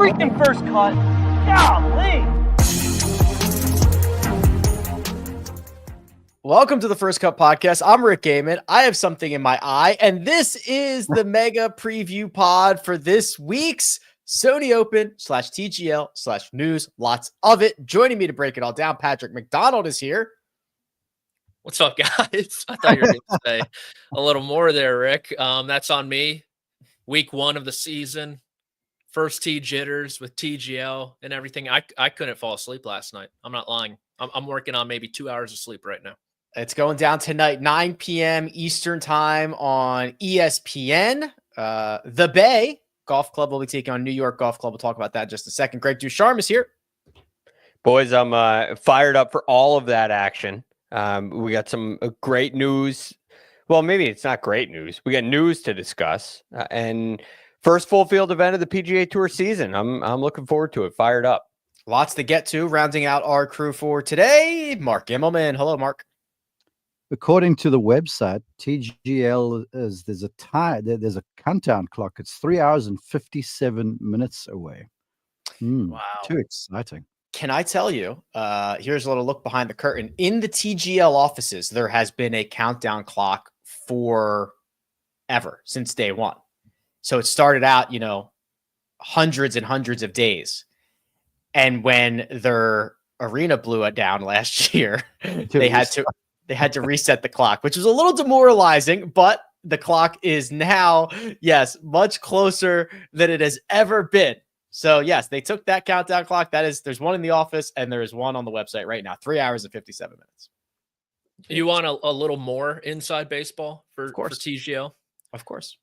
freaking first cut. Golly. Welcome to the First Cut Podcast. I'm Rick Gehman. I have something in my eye, and this is the mega preview pod for this week's Sony Open / TGL / news. Lots of it. Joining me to break it all down, Patrick McDonald is here. What's up, guys? I thought you were going to say a little more there, Rick. That's on me. Week 1 of the season. First T jitters with TGL and everything. I couldn't fall asleep last night. I'm not lying. I'm working on maybe 2 hours of sleep right now. It's going down tonight, 9 p.m. Eastern time on ESPN. The Bay Golf Club will be taking on New York Golf Club. We'll talk about that in just a second. Greg DuCharme is here. Boys, I'm fired up for all of that action. We got some great news. Well, maybe it's not great news. We got news to discuss. And first full field event of the PGA Tour season. I'm looking forward to it. Fired up. Lots to get to. Rounding out our crew for today, Mark Immelman. Hello, Mark. According to the website, TGL there's a countdown clock. It's 3 hours and 57 minutes away. Wow. Too exciting. Can I tell you, here's a little look behind the curtain. In the TGL offices, there has been a countdown clock for ever since day one. So it started out, hundreds and hundreds of days. And when their arena blew it down last year, they had to reset the clock, which was a little demoralizing, but the clock is now, yes, much closer than it has ever been. So yes, they took that countdown clock. There's one in the office and there is one on the website right now. 3 hours and 57 minutes. You want a little more inside baseball for TGL? Of course.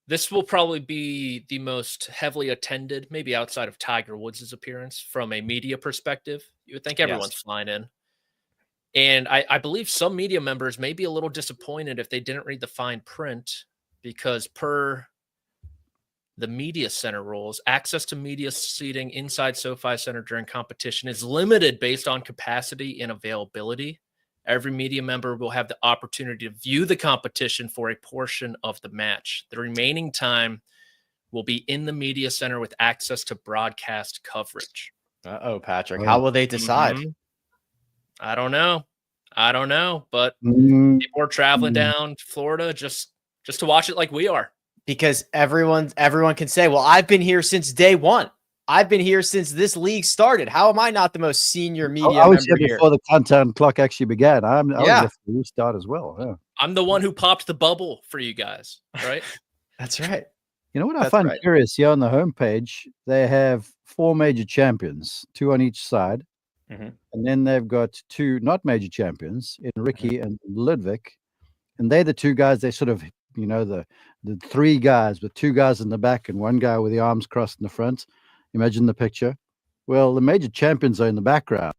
This will probably be the most heavily attended, maybe outside of Tiger Woods' appearance, from a media perspective. You would think everyone's flying in. And I believe some media members may be a little disappointed if they didn't read the fine print, because per the media center rules, access to media seating inside SoFi Center during competition is limited based on capacity and availability. Every media member will have the opportunity to view the competition for a portion of the match. The remaining time will be in the media center with access to broadcast coverage. Uh-oh, Patrick. How will they decide? I don't know, but people are traveling down to Florida just to watch it like we are. Because everyone can say, well, I've been here since day one. I've been here since this league started. How am I not the most senior media I was member here before the countdown clock actually began. I was here for the restart as well. Yeah. I'm the one who popped the bubble for you guys, right? That's right. You know what I find curious here on the homepage? They have 4 major champions, 2 on each side. Mm-hmm. And then they've got 2 not major champions in Ricky and Ludwig. And they're the 2 guys, they sort of, the 3 guys with 2 guys in the back and 1 guy with the arms crossed in the front. Imagine the picture. Well, the major champions are in the background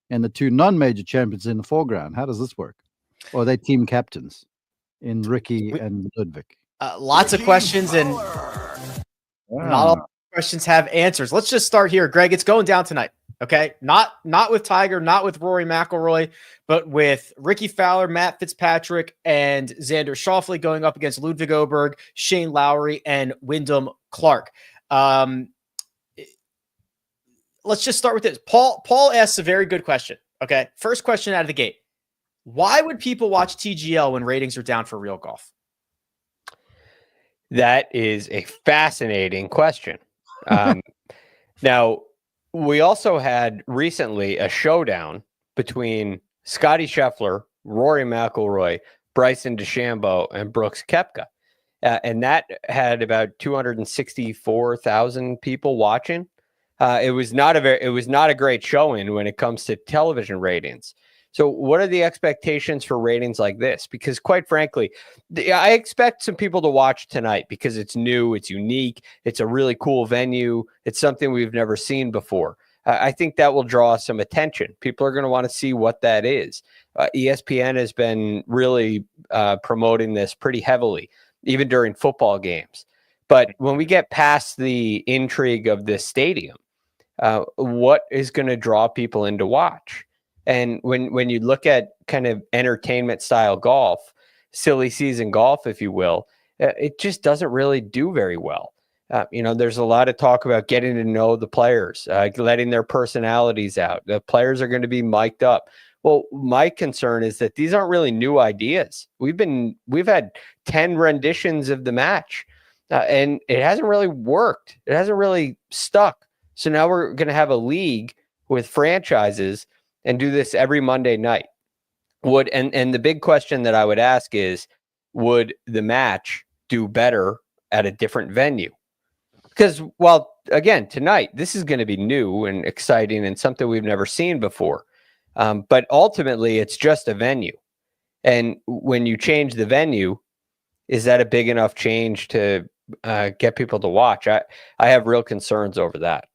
and the 2 non-major champions in the foreground. How does this work? Or are they team captains in Ricky and Ludwig? Lots of questions and not all questions have answers. Let's just start here, Greg. It's going down tonight. Okay. Not with Tiger, not with Rory McIlroy, but with Ricky Fowler, Matt Fitzpatrick, and Xander Schauffele going up against Ludwig Oberg, Shane Lowry, and Wyndham Clark. Let's just start with this. Paul asks a very good question. Okay. First question out of the gate. Why would people watch TGL when ratings are down for real golf? That is a fascinating question. Now, we also had recently a showdown between Scottie Scheffler, Rory McIlroy, Bryson DeChambeau, and Brooks Koepka. And that had about 264,000 people watching. It was not a great showing when it comes to television ratings. So what are the expectations for ratings like this? Because quite frankly, I expect some people to watch tonight because it's new, it's unique, it's a really cool venue, it's something we've never seen before. I think that will draw some attention. People are going to want to see what that is. ESPN has been really promoting this pretty heavily, even during football games. But when we get past the intrigue of this stadium, what is going to draw people in to watch? And when you look at kind of entertainment style golf, silly season golf, if you will, it just doesn't really do very well. There's a lot of talk about getting to know the players, letting their personalities out. The players are going to be mic'd up. Well, my concern is that these aren't really new ideas. We've had 10 renditions of the match, and it hasn't really worked. It hasn't really stuck. So now we're going to have a league with franchises and do this every Monday night. And the big question that I would ask is, would the match do better at a different venue? Because, well, again, tonight, this is going to be new and exciting and something we've never seen before. But ultimately, it's just a venue. And when you change the venue, is that a big enough change to get people to watch? I have real concerns over that.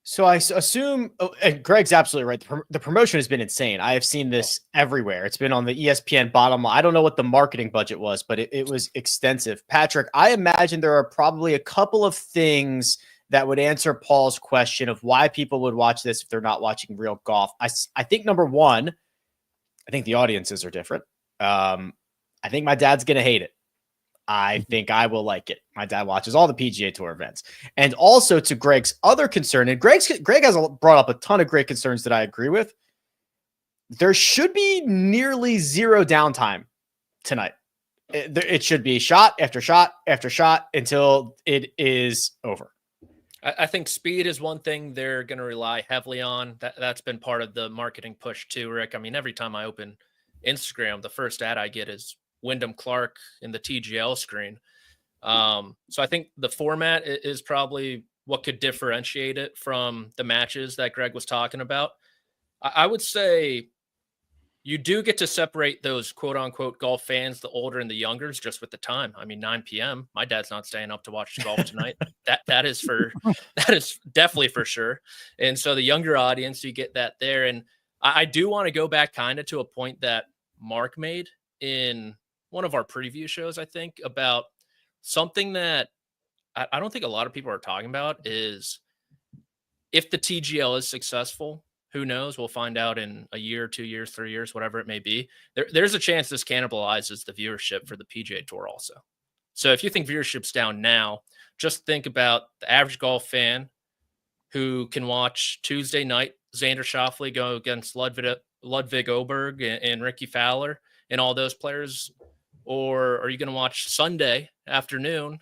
So I assume, and Greg's absolutely right. The promotion has been insane. I have seen this everywhere. It's been on the ESPN bottom line. I don't know what the marketing budget was, but it was extensive. Patrick, I imagine there are probably a couple of things that would answer Paul's question of why people would watch this if they're not watching real golf. I think number one, I think the audiences are different. I think my dad's going to hate it. I think I will like it. My dad watches all the PGA Tour events. And also to Greg's other concern, and Greg has brought up a ton of great concerns that I agree with. There should be nearly zero downtime tonight. It should be shot after shot after shot until it is over. I think speed is one thing they're going to rely heavily on. That's been part of the marketing push too, Rick. I mean, every time I open Instagram, the first ad I get is Wyndham Clark in the TGL screen. So I think the format is probably what could differentiate it from the matches that Greg was talking about. I would say you do get to separate those quote unquote golf fans, the older and the youngers, just with the time. I mean, 9 p.m. My dad's not staying up to watch golf tonight. that is definitely for sure. And so the younger audience, you get that there. And I do want to go back kind of to a point that Mark made in one of our preview shows, I think, about something that I don't think a lot of people are talking about is if the TGL is successful, who knows? We'll find out in a year, 2 years, 3 years, whatever it may be. There's a chance this cannibalizes the viewership for the PGA Tour also. So if you think viewership's down now, just think about the average golf fan who can watch Tuesday night Xander Schauffele go against Ludwig Oberg and Ricky Fowler and all those players. Or are you going to watch Sunday afternoon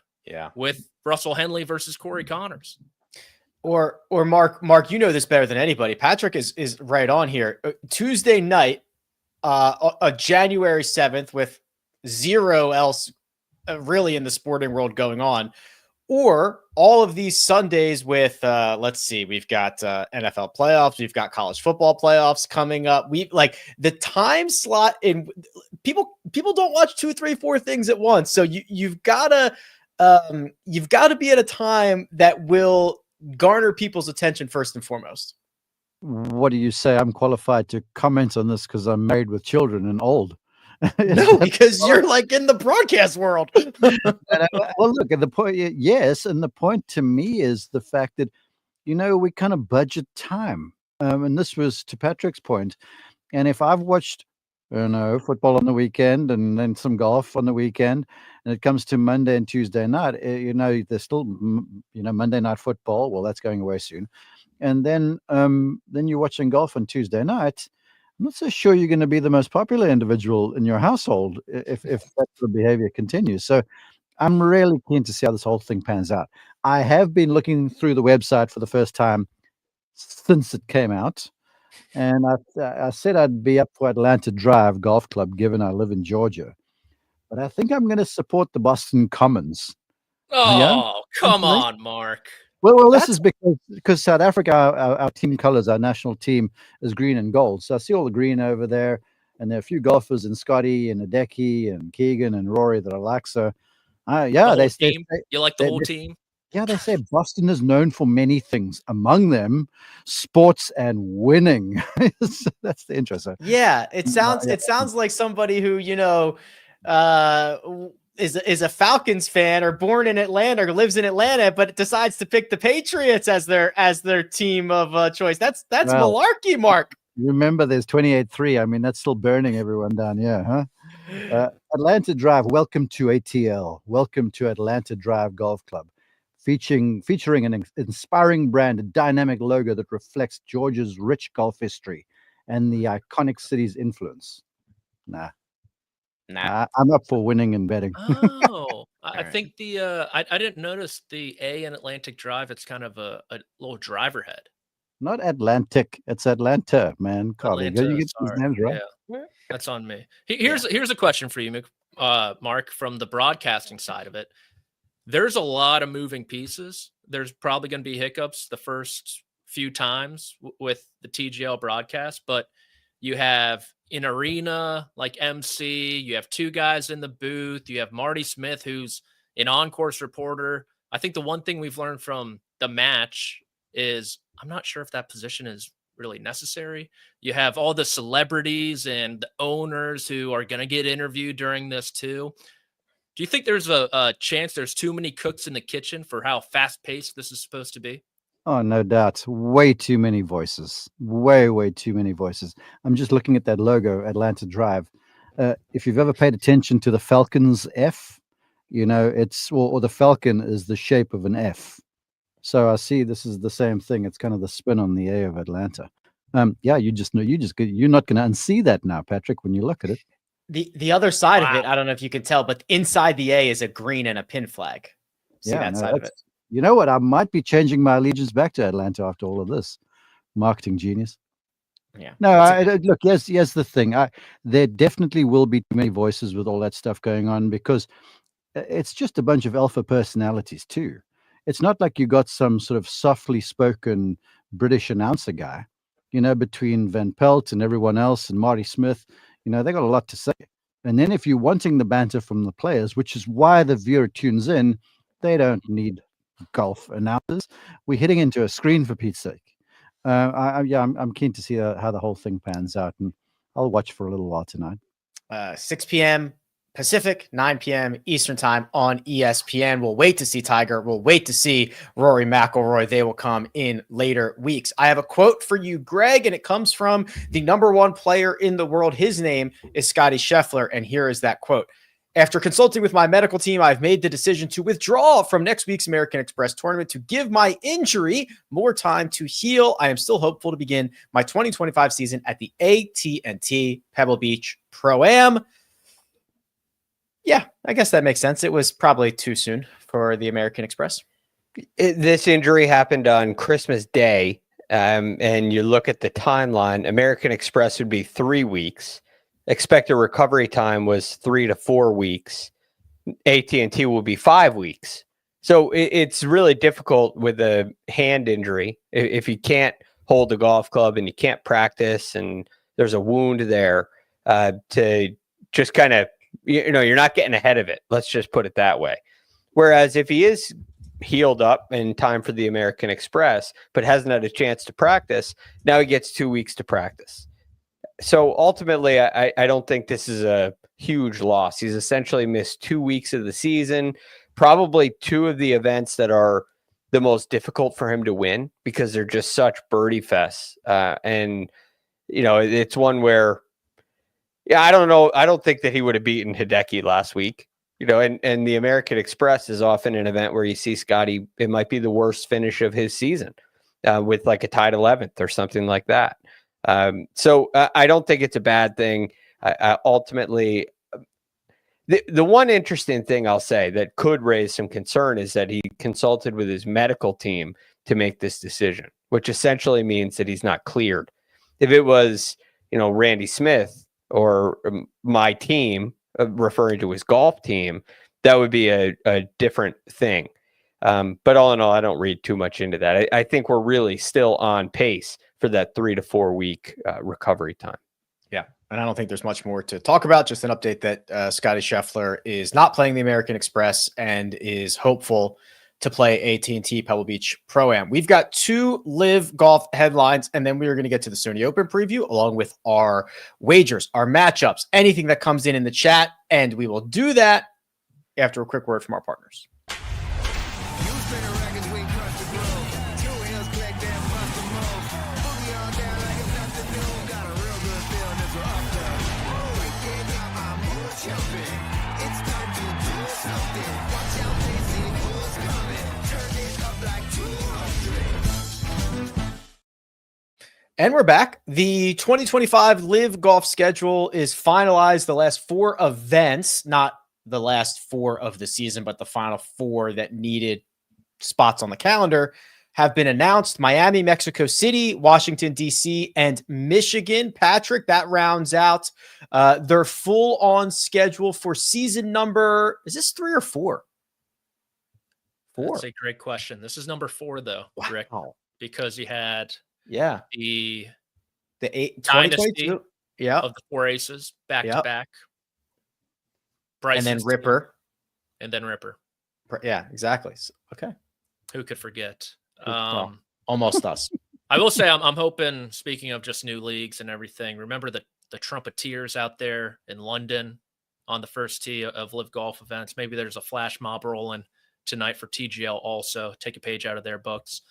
with Russell Henley versus Corey Connors? Or Mark, you know this better than anybody. Patrick is right on here. Tuesday night, January 7th, with zero else really in the sporting world going on, or all of these Sundays with let's see, we've got NFL playoffs, we've got college football playoffs coming up. We like the time slot in people don't watch 2, 3, 4 things at once. So you've got to be at a time that will garner people's attention first and foremost. What do you say? I'm qualified to comment on this because I'm married with children and old. No, because you're like in the broadcast world. Well, look at the point. Yes. And the point to me is the fact that, we kind of budget time. And this was to Patrick's point. And if I've watched, football on the weekend and then some golf on the weekend, and it comes to Monday and Tuesday night, there's still, Monday night football. Well, that's going away soon. And then you're watching golf on Tuesday night. I'm not so sure you're going to be the most popular individual in your household if that sort of behavior continues. So I'm really keen to see how this whole thing pans out. I have been looking through the website for the first time since it came out. And I said I'd be up for Atlanta Drive Golf Club, given I live in Georgia. But I think I'm going to support the Boston Commons. Oh, come on, Mark. Well, this is because South Africa, our team colors, our national team is green and gold. So I see all the green over there, and there are a few golfers in Scottie and Hideki and Keegan and Rory that I like. So, they say you like the whole team. Yeah, they say Boston is known for many things, among them sports and winning. That's the interest. Yeah, it sounds like somebody who is a Falcons fan or born in Atlanta or lives in Atlanta, but decides to pick the Patriots as their team of choice. That's malarkey, Mark. Remember, there's 28-3. I mean, that's still burning everyone down here, huh? Atlanta Drive. Welcome to ATL. Welcome to Atlanta Drive Golf Club. featuring an inspiring brand, a dynamic logo that reflects Georgia's rich golf history and the iconic city's influence. Nah. I'm up for winning and betting. Oh, I right. think I didn't notice the A in Atlantic Drive. It's kind of a little driver head. Not Atlantic, it's Atlanta, man. Carly, Atlanta, you get these sorry. names right. Yeah, that's on me. Here's a question for you, Mark, from the broadcasting side of it. There's a lot of moving pieces. There's probably going to be hiccups the first few times with the TGL broadcast, but you have an arena like MC, you have two guys in the booth, you have Marty Smith, who's an on-course reporter. I think the one thing we've learned from the match is I'm not sure if that position is really necessary. You have all the celebrities and the owners who are going to get interviewed during this too. Do you think there's a chance there's too many cooks in the kitchen for how fast-paced this is supposed to be? Oh, no doubt. Way too many voices. Way too many voices. I'm just looking at that logo, Atlanta Drive. If you've ever paid attention to the Falcon's F, it's or the Falcon is the shape of an F. So I see this is the same thing. It's kind of the spin on the A of Atlanta. You just know you're not going to unsee that now, Patrick, when you look at it. The other side of it, I don't know if you can tell, but inside the A is a green and a pin flag. See that side of it. You know what? I might be changing my allegiance back to Atlanta after all of this. Marketing genius. Yeah. No, look, here's the thing. There definitely will be too many voices with all that stuff going on because it's just a bunch of alpha personalities too. It's not like you got some sort of softly spoken British announcer guy, between Van Pelt and everyone else and Marty Smith. They got a lot to say. And then if you're wanting the banter from the players, which is why the viewer tunes in, they don't need golf announcers. We're hitting into a screen for Pete's sake. I'm keen to see how the whole thing pans out, and I'll watch for a little while tonight. 6 p.m. Pacific, 9 p.m. Eastern time on ESPN. We'll wait to see Tiger. We'll wait to see Rory McIlroy. They will come in later weeks. I have a quote for you, Greg, and it comes from the number one player in the world. His name is Scottie Scheffler, and here is that quote. After consulting with my medical team, I've made the decision to withdraw from next week's American Express tournament to give my injury more time to heal. I am still hopeful to begin my 2025 season at the AT&T Pebble Beach Pro-Am. Yeah, I guess that makes sense. It was probably too soon for the American Express. This injury happened on Christmas Day, and you look at the timeline, American Express would be 3 weeks. Expected recovery time was 3 to 4 weeks. AT&T will be 5 weeks. So it's really difficult with a hand injury. If you can't hold the golf club and you can't practice and there's a wound there, to just kind of, you're not getting ahead of it. Let's just put it that way. Whereas if he is healed up in time for the American Express, but hasn't had a chance to practice, now he gets 2 weeks to practice. So ultimately, I don't think this is a huge loss. He's essentially missed 2 weeks of the season, probably two of the events that are the most difficult for him to win because they're just such birdie fests. And, it's one where, I don't know. I don't think that he would have beaten Hideki last week, and the American Express is often an event where you see Scottie, it might be the worst finish of his season with like a tied 11th or something like that. So I don't think it's a bad thing. Ultimately, the one interesting thing I'll say that could raise some concern is that he consulted with his medical team to make this decision, which essentially means that he's not cleared. If it was, Randy Smith or my team, referring to his golf team, that would be a different thing. But all in all, I don't read too much into that. I think we're really still on pace for that 3 to 4 week recovery time. Yeah. And I don't think there's much more to talk about. Just an update that Scottie Scheffler is not playing the American Express and is hopeful to play AT&T Pebble Beach Pro-Am. We've got 2 live golf headlines, and then we are going to get to the Sony Open preview along with our wagers, our matchups, anything that comes in the chat. And we will do that after a quick word from our partners. And we're back. The 2025 Live Golf schedule is finalized. The last 4 events, not the last 4 of the season, but the final 4 that needed spots on the calendar, have been announced. Miami, Mexico City, Washington, D.C., and Michigan. Patrick, that rounds out their full-on schedule for season number, is this 3 or 4? 4. That's a great question. This is number 4, though, Rick, because you had the 2022 of the 4 aces back to back. And then Ripper. And then Ripper. Yeah, exactly. Okay. Who could forget? Almost us. I will say I'm hoping, speaking of just new leagues and everything, remember the Trumpeteers out there in London on the first tee of Live Golf events. Maybe there's a flash mob rolling tonight for TGL also. Take a page out of their books.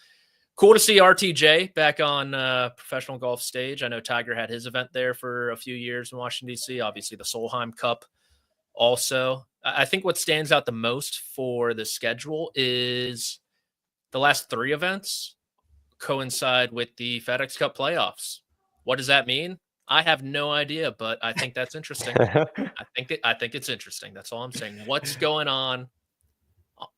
Cool to see RTJ back on professional golf stage. I know Tiger had his event there for a few years in Washington, D.C. Obviously, the Solheim Cup also. I think what stands out the most for the schedule is the last 3 events coincide with the FedEx Cup playoffs. What does that mean? I have no idea, but I think that's interesting. I think it's interesting. That's all I'm saying. What's going on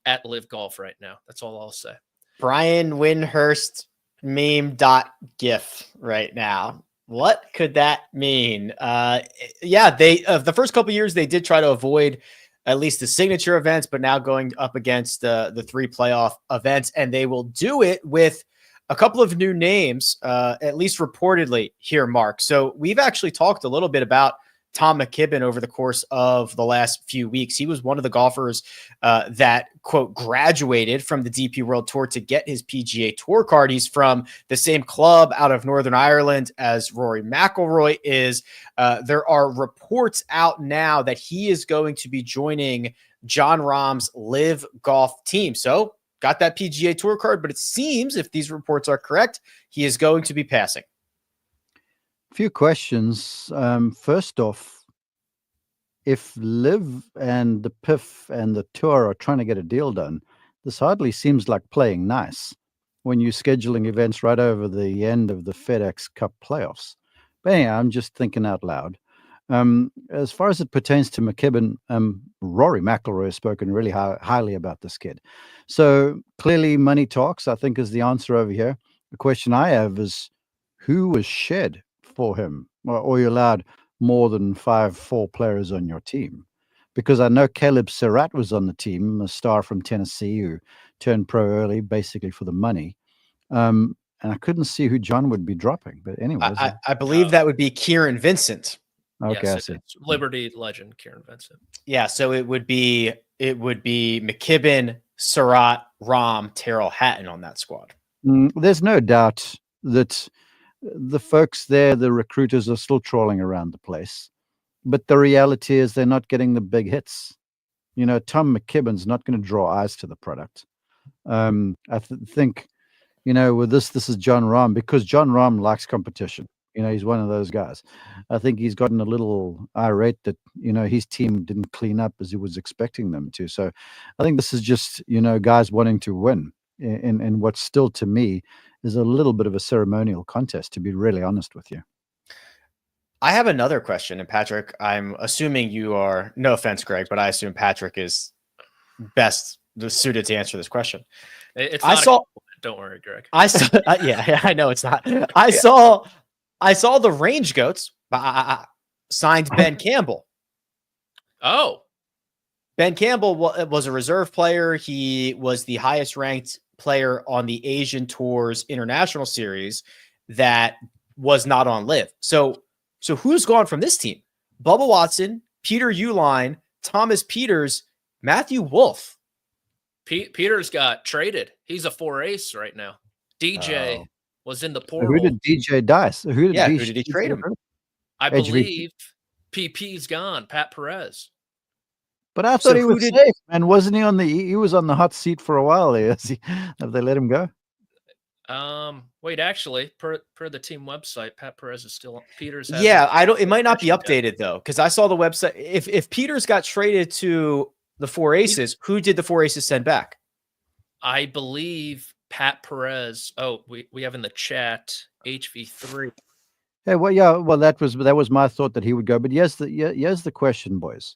at Live Golf right now? That's all I'll say. Brian Windhurst meme.gif right now. What could that mean? They the first couple years they did try to avoid at least the signature events, but now going up against the 3 playoff events, and they will do it with a couple of new names, at least reportedly here, Mark. So we've actually talked a little bit about Tom McKibben over the course of the last few weeks. He was one of the golfers that, quote, graduated from the DP World Tour to get his PGA Tour card. He's from the same club out of Northern Ireland as Rory McIlroy is. There are reports out now that he is going to be joining Jon Rahm's Live Golf team. So got that PGA Tour card, but it seems, if these reports are correct, he is going to be passing. Few questions. First off, if Liv and the PIF and the Tour are trying to get a deal done, this hardly seems like playing nice when you're scheduling events right over the end of the FedEx Cup playoffs. But anyway, I'm just thinking out loud. As far as it pertains to McKibben, Rory McIlroy has spoken really highly about this kid. So clearly money talks, I think, is the answer over here. The question I have is, who was shed for him? Or you allowed more than 4 players on your team? Because I know Caleb Surratt was on the team, a star from Tennessee who turned pro early, basically for the money. And I couldn't see who John would be dropping. But anyway, I believe that would be Kieran Vincent. Okay, yes, I see. Liberty legend Kieran Vincent. Yeah, so it would be McKibben, Surratt, Rahm, Terrell Hatton on that squad. There's no doubt that the folks there, the recruiters, are still trawling around the place. But the reality is they're not getting the big hits. You know, Tom McKibben's not going to draw eyes to the product. I think, you know, with this is Jon Rahm, because Jon Rahm likes competition. You know, he's one of those guys. I think he's gotten a little irate that, you know, his team didn't clean up as he was expecting them to. So I think this is just, you know, guys wanting to win in what still, to me, is a little bit of a ceremonial contest, to be really honest with you. I have another question. And Patrick, I'm assuming you are, no offense, Greg, but I assume Patrick is best suited to answer this question. Don't worry, Greg. I saw, yeah, I know it's not. I saw the Range Goats signed Ben Campbell. Oh, Ben Campbell was a reserve player. He was the highest ranked player on the Asian Tours International Series that was not on Live. So who's gone from this team? Bubba Watson, Peter Uihlein, Thomas Pieters, Matthew Wolff. Peters got traded. He's a 4 ace right now. DJ was in the portal. Who did DJ dice? Who did he trade him? I believe PP's gone. Pat Perez. But I thought he was safe, and wasn't he on the? He was on the hot seat for a while. Have they let him go? Wait, actually, per the team website, Pat Perez is still Peters. It might not be updated though, because I saw the website. If Peters got traded to the 4 aces, who did the 4 aces send back? I believe Pat Perez. Oh, we have in the chat HV3. Hey, well, yeah, well, that was my thought that he would go. But here's the question, boys.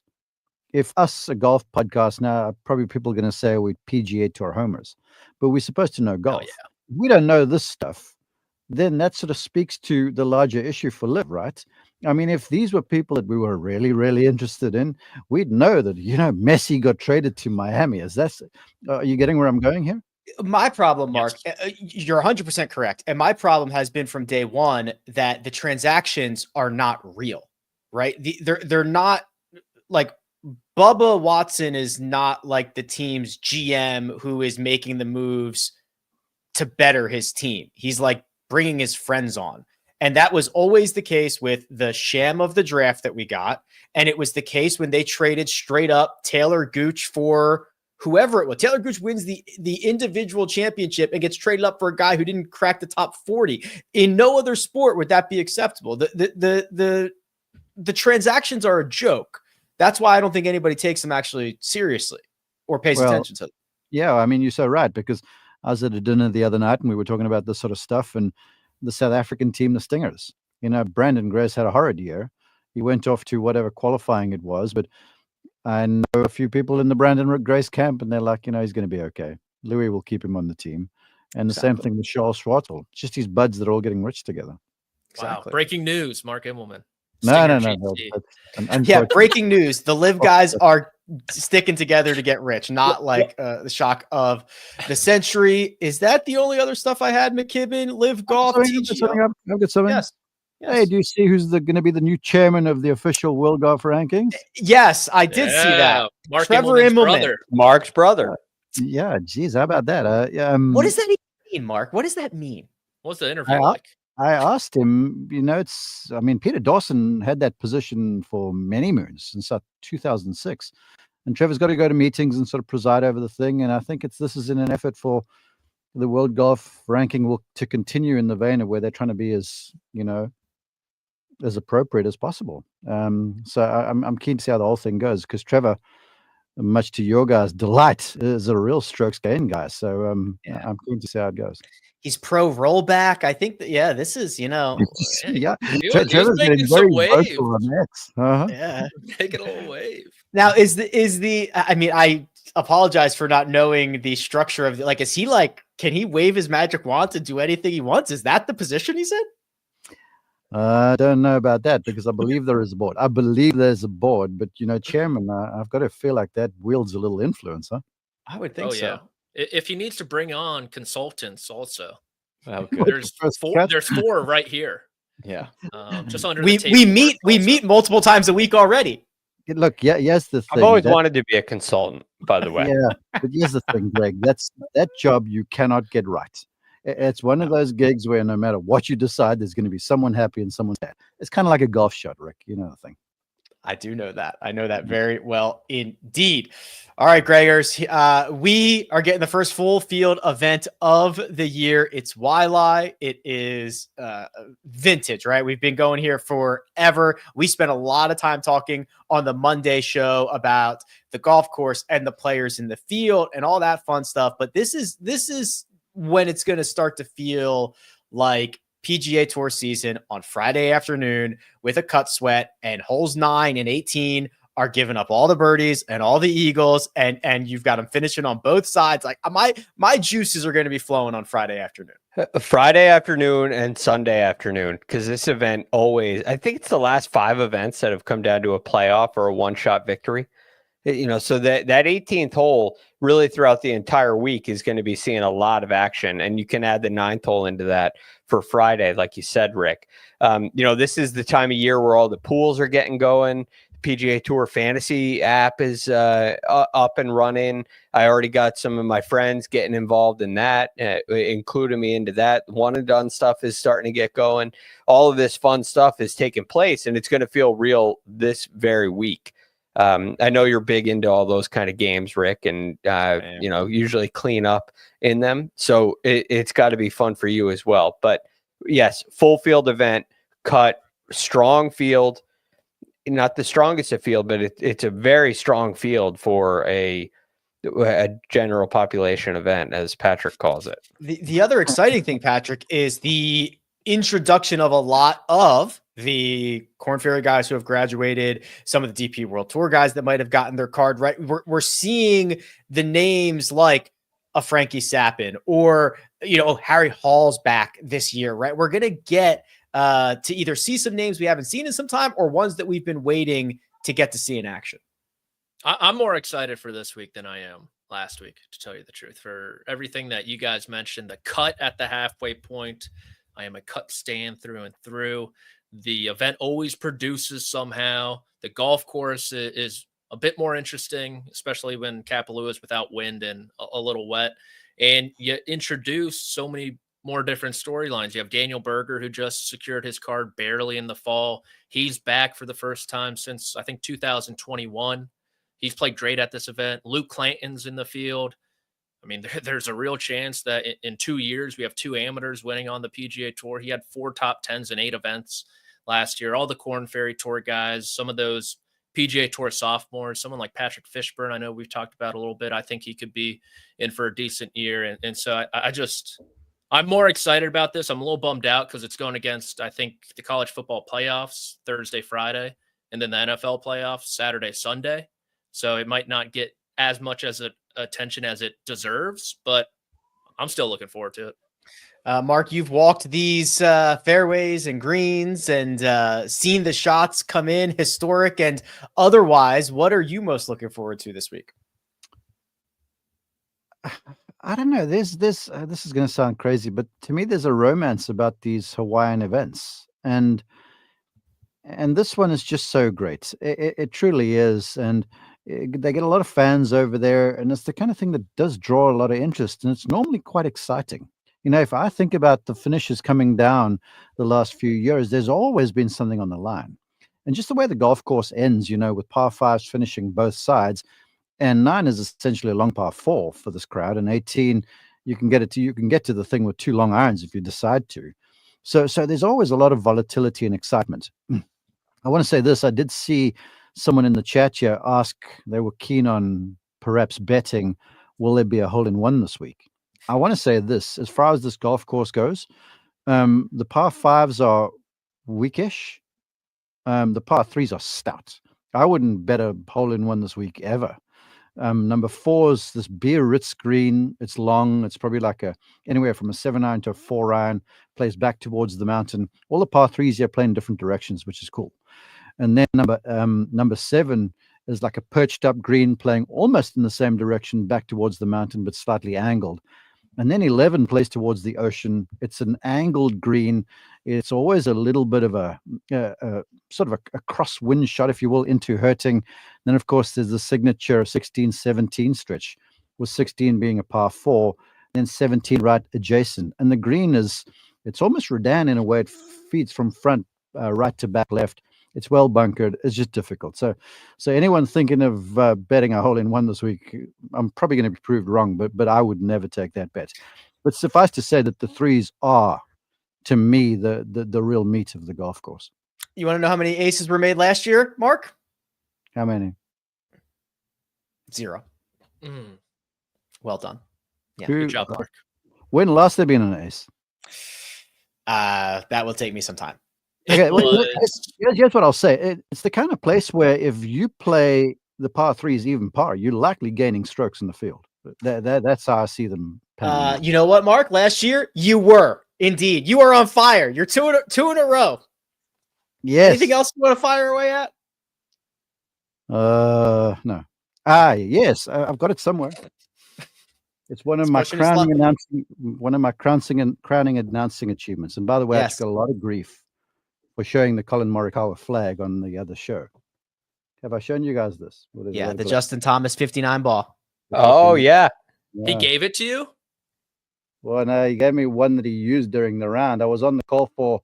If us, a golf podcast now, probably people are going to say we PGA Tour homers, but we're supposed to know golf. yeah. We don't know this stuff. Then that sort of speaks to the larger issue for Liv, right? I mean, if these were people that we were really, really interested in, we'd know that, Messi got traded to Miami. Are you getting where I'm going here? My problem, Mark, Yes. You're 100% correct. And my problem has been from day one that the transactions are not real, right? They're not like Bubba Watson is not like the team's GM who is making the moves to better his team. He's like bringing his friends on. And that was always the case with the sham of the draft that we got. And it was the case when they traded straight up Taylor Gooch for whoever it was. Taylor Gooch wins the individual championship and gets traded up for a guy who didn't crack the top 40. In no other sport would that be acceptable. The transactions are a joke. That's why I don't think anybody takes them actually seriously or pays attention to them. Yeah, I mean, you're so right, because I was at a dinner the other night and we were talking about this sort of stuff, and the South African team, the Stingers. Brandon Grace had a horrid year. He went off to whatever qualifying it was, but I know a few people in the Brandon Grace camp, and they're like, he's going to be okay. Louis will keep him on the team. And the same thing with Charles Schwartzel. It's just these buds that are all getting rich together. Exactly. Wow. Breaking news, Mark Immelman. No. Yeah, breaking news. The Live guys are sticking together to get rich, not like the shock of the century. Is that the only other stuff I had, McKibben? Live Golf, TGL? I've got something. Yes. Hey, do you see who's going to be the new chairman of the official World Golf Rankings? Yes, I did see that. Mark Trevor Immelman's Immelman. brother. Mark's brother. Yeah, geez, how about that? What does that mean, Mark? What does that mean? What's the interview like? I asked him, Peter Dawson had that position for many moons since 2006. And Trevor's got to go to meetings and sort of preside over the thing. And I think this is in an effort for the World Golf Ranking to continue in the vein of where they're trying to be as appropriate as possible. So I'm keen to see how the whole thing goes, because Trevor, much to your guys' delight, is a real strokes gain guy. So I'm keen to see how it goes. He's pro rollback. I think that, this is, yeah. Trevor's making some wave. Yeah. Making a little wave. Now I apologize for not knowing the structure of is he can he wave his magic wand to do anything he wants? Is that the position he's in? I don't know about that, because I believe there is a board. I believe there's a board, but chairman, I've got to feel like that wields a little influence, huh? I would think so. Yeah. If he needs to bring on consultants also. Oh, good. There's four right here. Yeah. Just under we the table. We meet multiple times a week already. Look, yes, the thing. I've always wanted to be a consultant, by the way. Yeah, but here's the thing, Greg. That job you cannot get right. It's one of those gigs where no matter what you decide, there's going to be someone happy and someone sad. It's kind of like a golf shot, Rick. You know the thing. I do know that. I know that very well indeed. All right, Gregors. We are getting the first full field event of the year. It's Waialae. It is vintage, right? We've been going here forever. We spent a lot of time talking on the Monday show about the golf course and the players in the field and all that fun stuff. But this is when it's going to start to feel like PGA Tour season on Friday afternoon with a cut sweat, and holes 9 and 18 are giving up all the birdies and all the eagles, and you've got them finishing on both sides. Like my juices are going to be flowing on Friday afternoon. Friday afternoon and Sunday afternoon, because this event I think it's the last 5 events that have come down to a playoff or a one-shot victory. So that 18th hole really throughout the entire week is going to be seeing a lot of action, and you can add the 9th hole into that for Friday, like you said, Rick. This is the time of year where all the pools are getting going. The PGA Tour Fantasy app is up and running. I already got some of my friends getting involved in that, including me into that. One and done stuff is starting to get going. All of this fun stuff is taking place, and it's going to feel real this very week. I know you're big into all those kind of games, Rick, and usually clean up in them. So it's got to be fun for you as well. But yes, full field event, cut, strong field, not the strongest of field, but it's a very strong field for a a general population event, as Patrick calls it. The other exciting thing, Patrick, is the introduction of a lot of the Korn Ferry guys who have graduated, some of the DP World Tour guys that might have gotten their card right. We're seeing the names like a Frankie Sappin or, Harry Hall's back this year, right? We're going to get to either see some names we haven't seen in some time or ones that we've been waiting to get to see in action. I'm more excited for this week than I am last week, to tell you the truth, for everything that you guys mentioned. The cut at the halfway point, I am a cut stand through and through. The event always produces somehow. The golf course is a bit more interesting, especially when Kapalua is without wind and a little wet. And you introduce so many more different storylines. You have Daniel Berger, who just secured his card barely in the fall. He's back for the first time since, I think, 2021. He's played great at this event. Luke Clanton's in the field. I mean, there's a real chance that in 2 years, we have 2 amateurs winning on the PGA Tour. He had 4 top 10s in 8 events last year. All the Korn Ferry Tour guys, some of those PGA Tour sophomores, someone like Patrick Fishburne, I know we've talked about a little bit. I think he could be in for a decent year. And so I'm more excited about this. I'm a little bummed out because it's going against, I think, the college football playoffs Thursday, Friday, and then the NFL playoffs Saturday, Sunday. So it might not get as much as attention as it deserves, but I'm still looking forward to it. Mark, you've walked these fairways and greens and seen the shots come in, historic and otherwise. What are you most looking forward to this week? I don't know. This is going to sound crazy, but to me, there's a romance about these Hawaiian events, and this one is just so great. It truly is, and they get a lot of fans over there, and it's the kind of thing that does draw a lot of interest, and it's normally quite exciting. If I think about the finishes coming down the last few years, there's always been something on the line. And just the way the golf course ends, with par 5s finishing both sides, and 9 is essentially a long par 4 for this crowd, and 18, you can get to the thing with 2 long irons if you decide to. So there's always a lot of volatility and excitement. I want to say this. I did see someone in the chat here ask, they were keen on perhaps betting, will there be a hole-in-one this week? I want to say this, as far as this golf course goes, the par 5s are weakish. The par 3s are stout. I wouldn't bet a hole-in-one this week ever. Number 4 is this Biarritz green. It's long. It's probably like anywhere from a 7-iron to a 4-iron, plays back towards the mountain. All the par 3s here play in different directions, which is cool. And then number 7 is like a perched up green playing almost in the same direction back towards the mountain, but slightly angled. And then 11 plays towards the ocean. It's an angled green. It's always a little bit of a sort of a crosswind shot, if you will, into hurting. Then, of course, there's the signature 16-17 stretch, with 16 being a par 4, then 17 right adjacent. And the green it's almost Redan in a way. It feeds from front right to back left. It's well bunkered. It's just difficult. So anyone thinking of betting a hole-in-one this week, I'm probably going to be proved wrong, but I would never take that bet. But suffice to say that the 3s are, to me, the real meat of the golf course. You want to know how many aces were made last year, Mark? How many? 0. Well done. Yeah, good job, Mark. When last there been an ace? That will take me some time. Okay, here's what I'll say. It's the kind of place where if you play the par 3s even par, you're likely gaining strokes in the field. That's how I see them. You know what, Mark? Last year, you were. Indeed. You are on fire. You're two in a row. Yes. Anything else you want to fire away at? No. Yes. I've got it somewhere. It's one of my crowning announcing achievements. And by the way, Yes. I got a lot of grief for showing the Colin Morikawa flag on the other show. Have I shown you guys this? Yeah, the Justin Thomas 59 ball. Oh, yeah. He gave it to you? Well, no, he gave me one that he used during the round. I was on the call for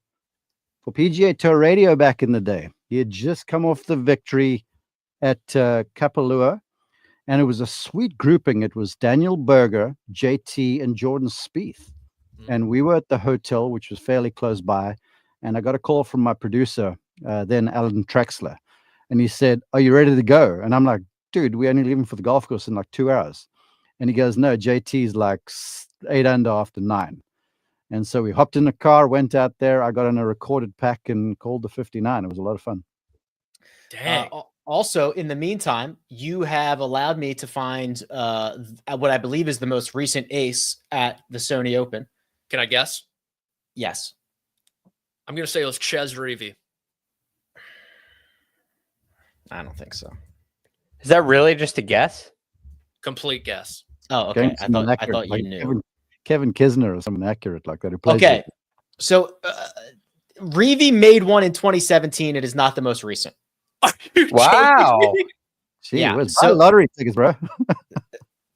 PGA Tour Radio back in the day. He had just come off the victory at Kapalua, and it was a sweet grouping. It was Daniel Berger, JT, and Jordan Spieth. And we were at the hotel, which was fairly close by, and I got a call from my producer, then Alan Traxler, and he said, "Are you ready to go?" And I'm like, dude, we're only leaving for the golf course in like 2 hours. And he goes, no, JT's like 8 under after 9. And so we hopped in the car, went out there. I got on a recorded pack and called the 59. It was a lot of fun. Dang. Also, in the meantime, you have allowed me to find what I believe is the most recent ace at the Sony Open. Can I guess? Yes. I'm going to say it was Ches Reavie. I don't think so. Is that really just a guess? Complete guess. Oh, okay. I thought you like knew. Kevin Kisner or someone accurate like that. Who plays Okay. So Reavie made one in 2017. It is not the most recent. Are you Wow. joking? Gee, Yeah, whiz, so- buy lottery tickets, bro.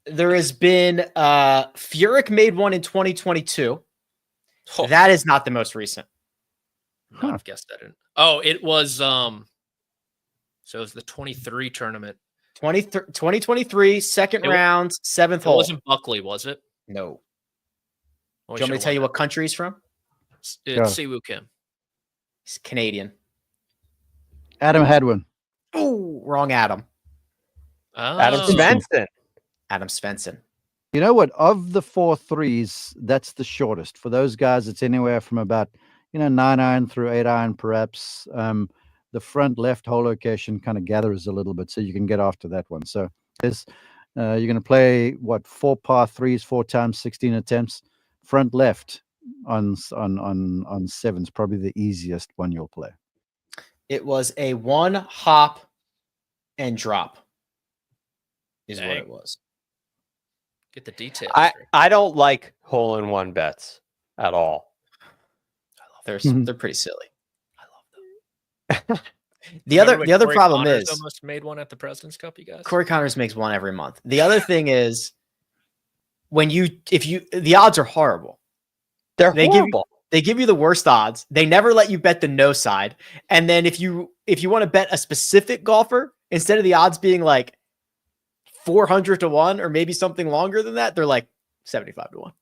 There has been Furyk made one in 2022. Oh, That is not the most recent. not have guessed that. Oh, it was so it was the 23 tournament. 2023, second It- round, 7th It hole. wasn't Buckley, was it? No. Oh, Do you want me to tell you what country he's from? It's Siwoo Kim. He's Canadian. Adam Hadwin. Oh, wrong Adam. Adam Oh. Svensson. Adam Svensson. You know what? Of the 4 threes, that's the shortest. For those guys, it's anywhere from about 9 iron through 8 iron, perhaps. The front left hole location kind of gathers a little bit, so you can get after that one. So there's you're going to play 4 par 3s, 4 times 16 attempts. Front left on 7's probably the easiest one you'll play. It was a 1 hop and drop. Is what Dang. it was. Get the details. I don't like hole-in-one bets at all. They're Mhm. they're pretty silly. I love them. The other problem is almost made one at the President's Cup. You guys. Corey Connors makes one every month. The other thing is the odds are horrible. They're They horrible. They give you the worst odds. They never let you bet the no side. And then if you want to bet a specific golfer, instead of the odds being like 400 to 1 or maybe something longer than that, they're like 75 to 1.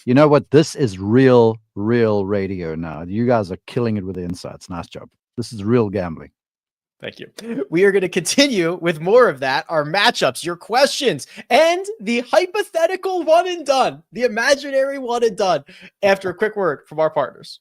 You know what? This is real radio now. You guys are killing it with the insights. Nice job. This is real gambling. Thank you. We are going to continue with more of that, our matchups, your questions, and the hypothetical one and done, the imaginary one and done, after a quick word from our partners.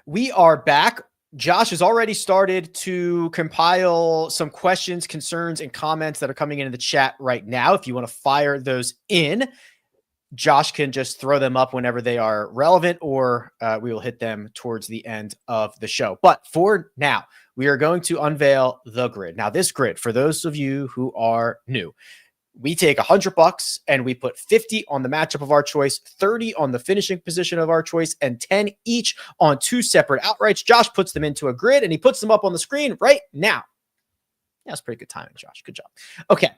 We are back. Josh has already started to compile some questions, concerns, and comments that are coming into the chat right now. If you want to fire those in, Josh can just throw them up whenever they are relevant, or we will hit them towards the end of the show. But for now, we are going to unveil the grid. Now, this grid, for those of you who are new, we take $100 and we put 50 on the matchup of our choice, 30 on the finishing position of our choice, and 10 each on 2 separate outrights. Josh puts them into a grid and he puts them up on the screen right now. That's pretty good timing, Josh. Good job. Okay.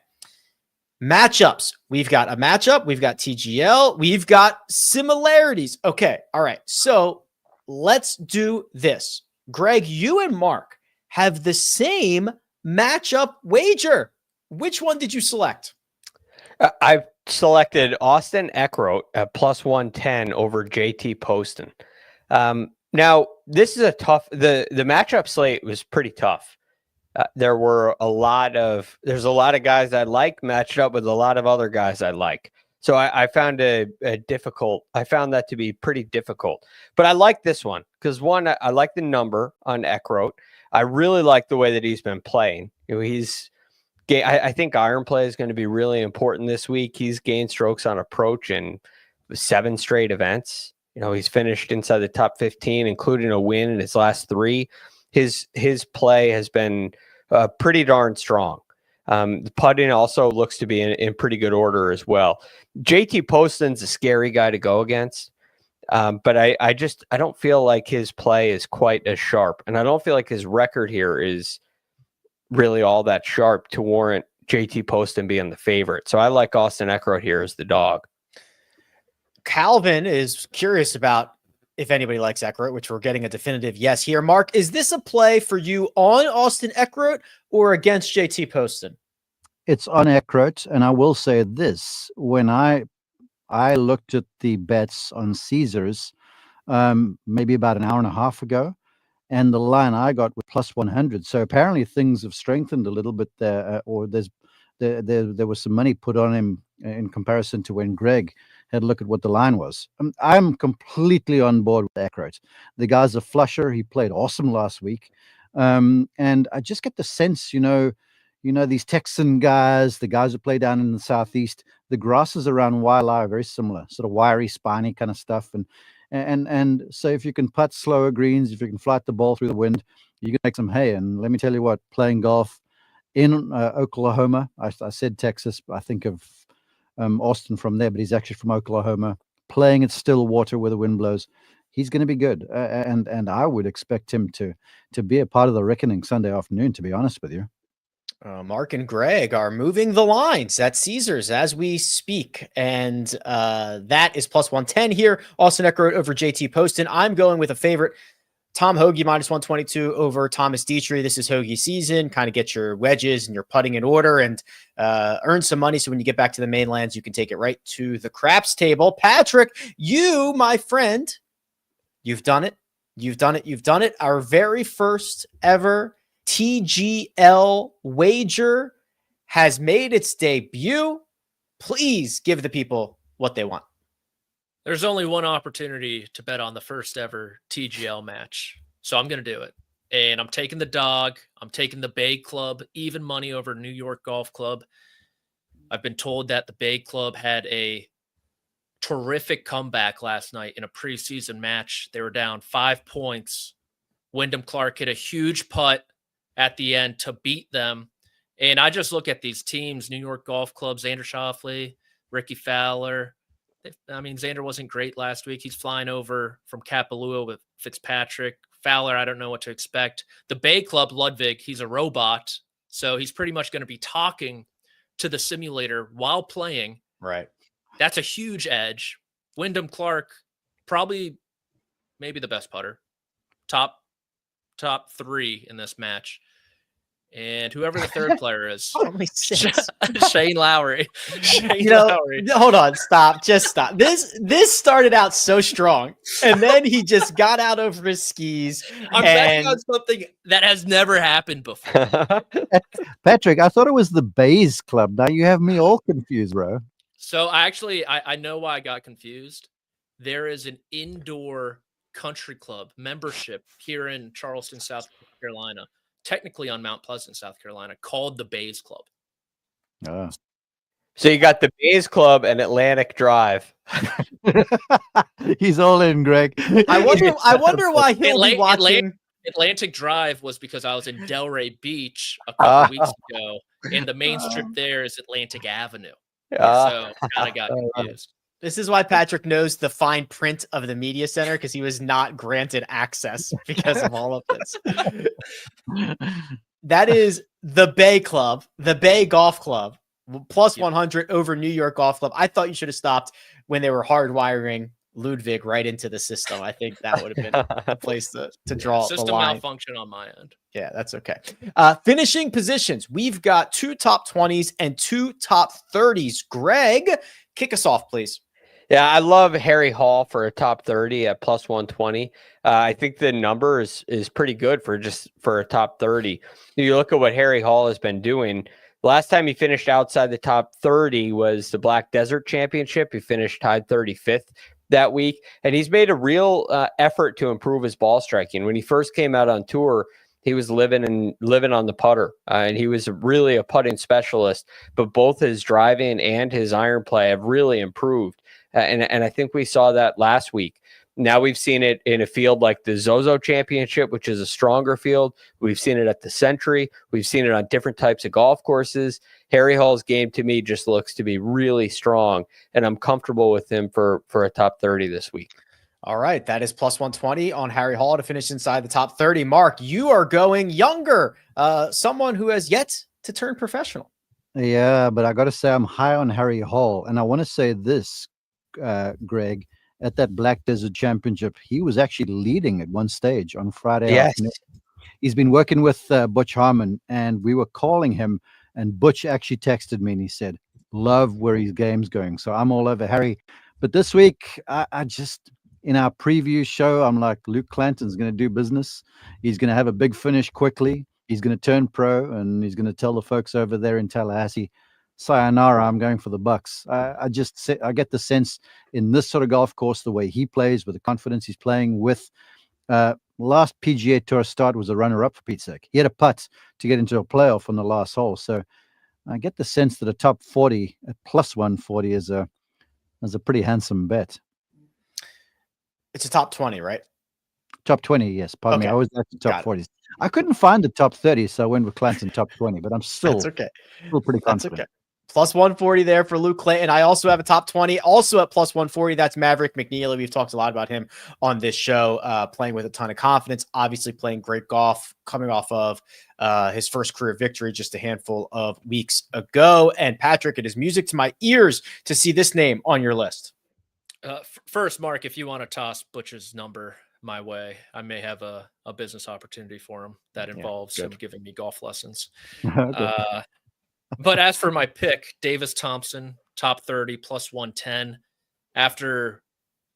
Matchups. We've got a matchup. We've got TGL. We've got similarities. Okay. All right. So let's do this. Greg, you and Mark have the same matchup wager. Which one did you select? I've selected Austin Eckroat at plus 110 over JT Poston. Now, this is a tough, the matchup slate was pretty tough. There's a lot of guys I like matched up with a lot of other guys I like. So I found I found that to be pretty difficult. But I like this one because one, I like the number on Eckroat. I really like the way that he's been playing. I think iron play is going to be really important this week. He's gained strokes on approach in 7 straight events. He's finished inside the top 15, including a win in his last 3. His play has been pretty darn strong. The putting also looks to be in pretty good order as well. JT Poston's a scary guy to go against. But I don't feel like his play is quite as sharp. And I don't feel like his record here is really all that sharp to warrant JT Poston being the favorite. So I like Austin Eckroat here as the dog. Calvin is curious about if anybody likes Eckroat, which we're getting a definitive yes here. Mark, is this a play for you on Austin Eckroat or against JT Poston? It's on Eckroat, and I will say this: when I I looked at the bets on Caesars maybe about an hour and a half ago, and the line I got was plus 100. So apparently things have strengthened a little bit there, or there was some money put on him in comparison to when Greg had a look at what the line was. I'm completely on board with Eckert. The guy's a flusher. He played awesome last week. And I just get the sense, these Texan guys, the guys who play down in the Southeast, the grasses around Wailea are very similar, sort of wiry, spiny kind of stuff. And so if you can putt slower greens, if you can flight the ball through the wind, you can make some hay. And let me tell you what, playing golf in Oklahoma, I said Texas, I think of Austin from there, but he's actually from Oklahoma, playing at still water where the wind blows. He's going to be good. And I would expect him to be a part of the reckoning Sunday afternoon, to be honest with you. Mark and Greg are moving the lines at Caesars as we speak. And that is plus 110 here. Austin Eckert over JT Poston. I'm going with a favorite. Tom Hoagie minus 122 over Thomas Dietrich. This is Hoagie season. Kind of get your wedges and your putting in order and earn some money. So when you get back to the mainlands, you can take it right to the craps table. Patrick, you, my friend, you've done it. You've done it. You've done it. Our very first ever TGL wager has made its debut. Please give the people what they want. There's only one opportunity to bet on the first ever TGL match. So I'm going to do it. And I'm taking the dog. I'm taking the Bay Club, even money over New York Golf Club. I've been told that the Bay Club had a terrific comeback last night in a preseason match. They were down 5 points. Wyndham Clark hit a huge putt at the end to beat them. And I just look at these teams, New York Golf Club, Xander Schauffele, Ricky Fowler. Xander wasn't great last week. He's flying over from Kapalua with Fitzpatrick. Fowler, I don't know what to expect. The Bay Club, Ludwig, he's a robot. So he's pretty much going to be talking to the simulator while playing. Right. That's a huge edge. Wyndham Clark, probably maybe the best putter. Top 3 in this match. And whoever the third player is, Shane Lowry. Lowry. Hold on, just stop. This started out so strong, and then he just got out over his skis. I'm betting on something that has never happened before. Patrick, I thought it was the Bays Club. Now you have me all confused, bro. So I know why I got confused. There is an indoor country club membership here in Charleston, South Carolina. Technically on Mount Pleasant, South Carolina, called the Bays Club. So you got the Bays Club and Atlantic Drive. He's all in, Greg. I wonder why he'll be watching. Atlantic Drive was because I was in Delray Beach a couple weeks ago, and the main strip there is Atlantic Avenue. So I got confused. This is why Patrick knows the fine print of the media center, because he was not granted access because of all of this. That is the Bay Club, the Bay Golf Club, plus 100 over New York Golf Club. I thought you should have stopped when they were hardwiring Ludwig right into the system. I think that would have been a place to draw the line. System malfunction on my end. Yeah, that's okay. Finishing positions. We've got 2 top 20s and 2 top 30s. Greg, kick us off, please. Yeah, I love Harry Hall for a top 30 at plus 120. I think the number is pretty good for a top 30. You look at what Harry Hall has been doing. Last time he finished outside the top 30 was the Black Desert Championship. He finished tied 35th that week, and he's made a real effort to improve his ball striking. When he first came out on tour, he was living on the putter, and he was really a putting specialist. But both his driving and his iron play have really improved. And I think we saw that last week. Now we've seen it in a field like the Zozo Championship, which is a stronger field. We've seen it at the Century. We've seen it on different types of golf courses. Harry Hall's game to me just looks to be really strong, and I'm comfortable with him for a top 30 this week. All right, that is plus 120 on Harry Hall to finish inside the top 30. Mark, you are going younger, someone who has yet to turn professional. Yeah, but I got to say I'm high on Harry Hall, and I want to say this. Greg, at that Black Desert Championship, he was actually leading at one stage on Friday afternoon. He's been working with Butch Harmon, and we were calling him, and Butch actually texted me and he said, Love where his game's going. So I'm all over Harry. But this week, I just, in our preview show, I'm like, Luke Clanton's going to do business. He's going to have a big finish quickly. He's going to turn pro, and he's going to tell the folks over there in Tallahassee, sayonara, I'm going for the Bucks. I get the sense in this sort of golf course, the way he plays, with the confidence he's playing with. Last PGA Tour start was a runner-up, for Pete's sake. He had a putt to get into a playoff on the last hole. So I get the sense that a top 40 at plus 140 is a pretty handsome bet. It's a top 20, right? Top 20, yes. Pardon me. I was at the top 40s. I couldn't find the top 30, so I went with Clanton top 20, but I'm still, That's okay. Still pretty confident. That's okay. Plus 140 there for Luke Clanton. I also have a top 20, also at plus 140. That's Maverick McNeely. We've talked a lot about him on this show, playing with a ton of confidence, obviously playing great golf, coming off of his first career victory just a handful of weeks ago. And Patrick, it is music to my ears to see this name on your list. First, Mark, if you want to toss Butch's number my way, I may have a business opportunity for him that involves him giving me golf lessons. Okay. But as for my pick, Davis Thompson, top 30, plus 110. After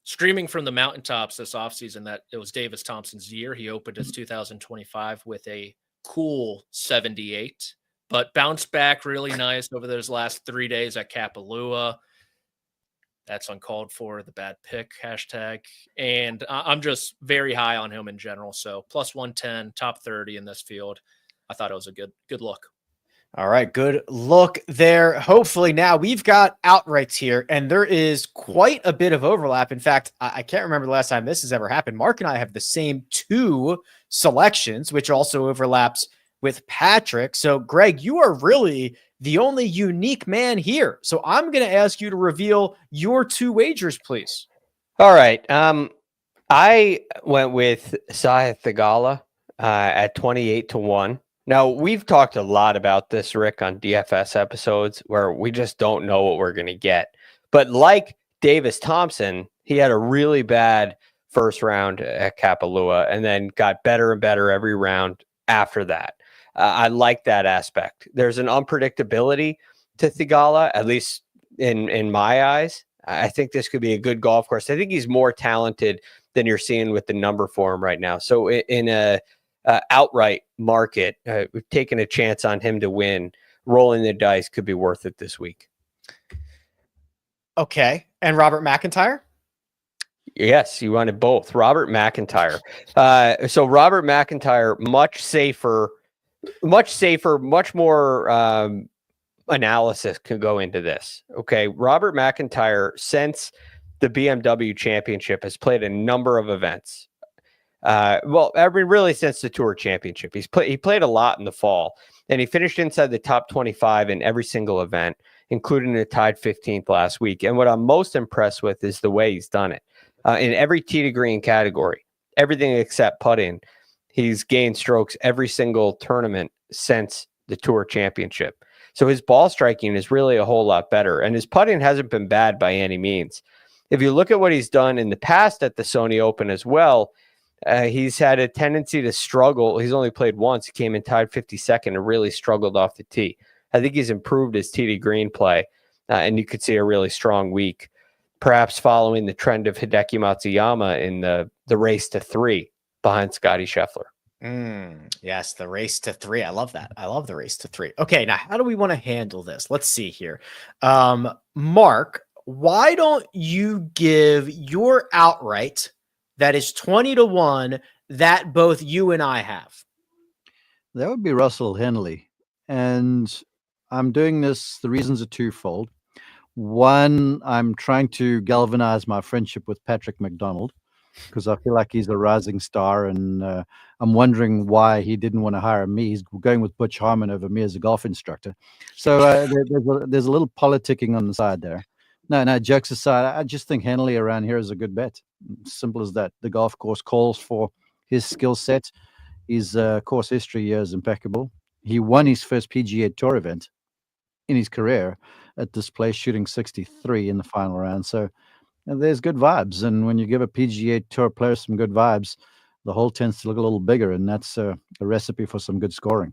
screaming from the mountaintops this offseason that it was Davis Thompson's year, he opened his 2025 with a cool 78, but bounced back really nice over those last 3 days at Kapalua. That's uncalled for, the bad pick hashtag. And I'm just very high on him in general. So plus 110, top 30 in this field. I thought it was a good look. All right, good look there. Hopefully now we've got outrights here, and there is quite a bit of overlap. In fact, I can't remember the last time this has ever happened. Mark and I have the same 2 selections, which also overlaps with Patrick. So, Greg, you are really the only unique man here. So I'm going to ask you to reveal your 2 wagers, please. All right. I went with Sahith Theegala at 28-1. Now, we've talked a lot about this, Rick, on DFS episodes where we just don't know what we're going to get. But like Davis Thompson, he had a really bad first round at Kapalua and then got better and better every round after that. I like that aspect. There's an unpredictability to Theegala, at least in my eyes. I think this could be a good golf course. I think he's more talented than you're seeing with the number for him right now. So in a outright market, we've taken a chance on him to win. Rolling the dice could be worth it this week. Okay. And Robert McIntyre? Yes, you wanted both. Robert McIntyre. So Robert McIntyre, much safer, much more analysis could go into this. Okay. Robert McIntyre, since the BMW Championship, has played a number of events. Really since the Tour Championship. He played a lot in the fall, and he finished inside the top 25 in every single event, including a tied 15th last week. And what I'm most impressed with is the way he's done it. In every tee to green category, everything except putting, he's gained strokes every single tournament since the Tour Championship. So his ball striking is really a whole lot better, and his putting hasn't been bad by any means. If you look at what he's done in the past at the Sony Open as well, he's had a tendency to struggle. He's only played once. He came in tied 52nd and really struggled off the tee. I think he's improved his tee to green play, and you could see a really strong week, perhaps following the trend of Hideki Matsuyama in the race to 3 behind Scottie Scheffler. Yes, the race to 3. I love that. I love the race to 3. Okay, now how do we want to handle this? Let's see here. Mark, why don't you give your outright that is 20-1 that both you and I have? That would be Russell Henley. And I'm doing this, the reasons are twofold. One, I'm trying to galvanize my friendship with Patrick McDonald because I feel like he's a rising star, and I'm wondering why he didn't want to hire me. He's going with Butch Harmon over me as a golf instructor. So there's a little politicking on the side there. No, jokes aside, I just think Henley around here is a good bet. Simple as that. The golf course calls for his skill set. His course history here is impeccable. He won his first PGA Tour event in his career at this place, shooting 63 in the final round. So there's good vibes. And when you give a PGA Tour player some good vibes, the hole tends to look a little bigger, and that's a recipe for some good scoring.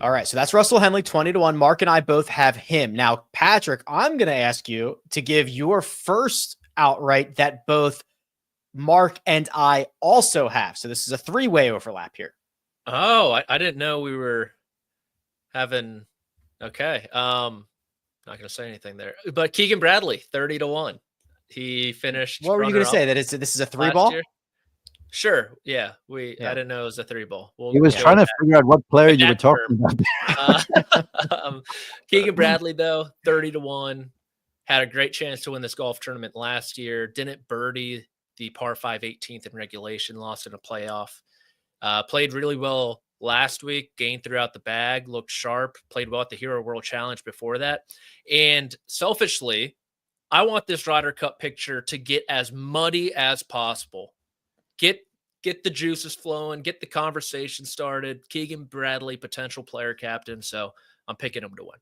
All right, so that's Russell Henley, 20-1. Mark and I both have him. Now, Patrick, I'm going to ask you to give your first outright that both Mark and I also have. So this is a three-way overlap here. Oh, I didn't know we were having. Okay, not going to say anything there. But Keegan Bradley, 30-1. He finished. What were you going to say? That this is a three ball? Year? Sure. Yeah. I didn't know it was a three ball. He was trying to figure out what player you were talking about. Keegan Bradley, though, 30-1, had a great chance to win this golf tournament last year. Didn't birdie the par 5 18th in regulation, lost in a playoff. Played really well last week, gained throughout the bag, looked sharp, played well at the Hero World Challenge before that. And selfishly, I want this Ryder Cup picture to get as muddy as possible. Get the juices flowing, get the conversation started. Keegan Bradley, potential player captain. So I'm picking him to win.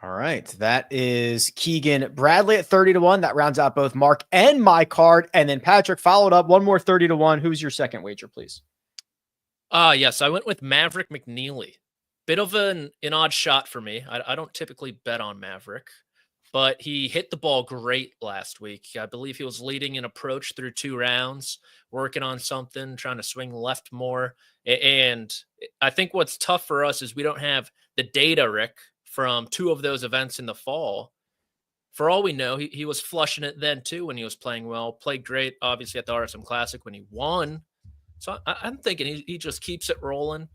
All right. That is Keegan Bradley at 30-1. That rounds out both Mark and my card. And then Patrick followed up one more 30-1. Who's your second wager, please? Yes, I went with Maverick McNeely. Bit of an odd shot for me. I don't typically bet on Maverick, but he hit the ball great last week. I believe he was leading an approach through 2 rounds, working on something, trying to swing left more. And I think what's tough for us is we don't have the data, Rick, from 2 of those events in the fall. For all we know, he was flushing it then too when he was playing well. Played great, obviously, at the RSM Classic when he won. So I'm thinking he just keeps it rolling.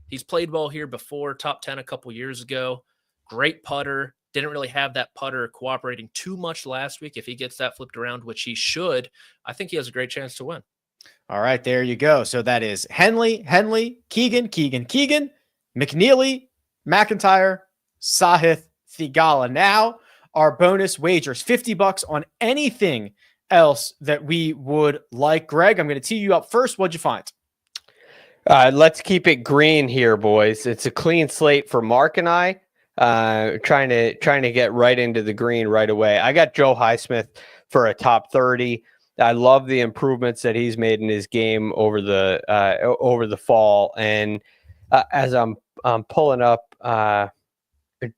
He's played well here before, top 10 a couple years ago. Great putter. Didn't really have that putter cooperating too much last week. If he gets that flipped around, which he should, I think he has a great chance to win. All right, there you go. So that is Henley, Keegan, McNeely, McIntyre, Sahith, Thigala. Now our bonus wagers, $50 on anything else that we would like. Greg, I'm going to tee you up first. What'd you find? Let's keep it green here, boys. It's a clean slate for Mark and I. Trying to get right into the green right away. I got Joe Highsmith for a top 30. I love the improvements that he's made in his game over the fall. And as I'm pulling up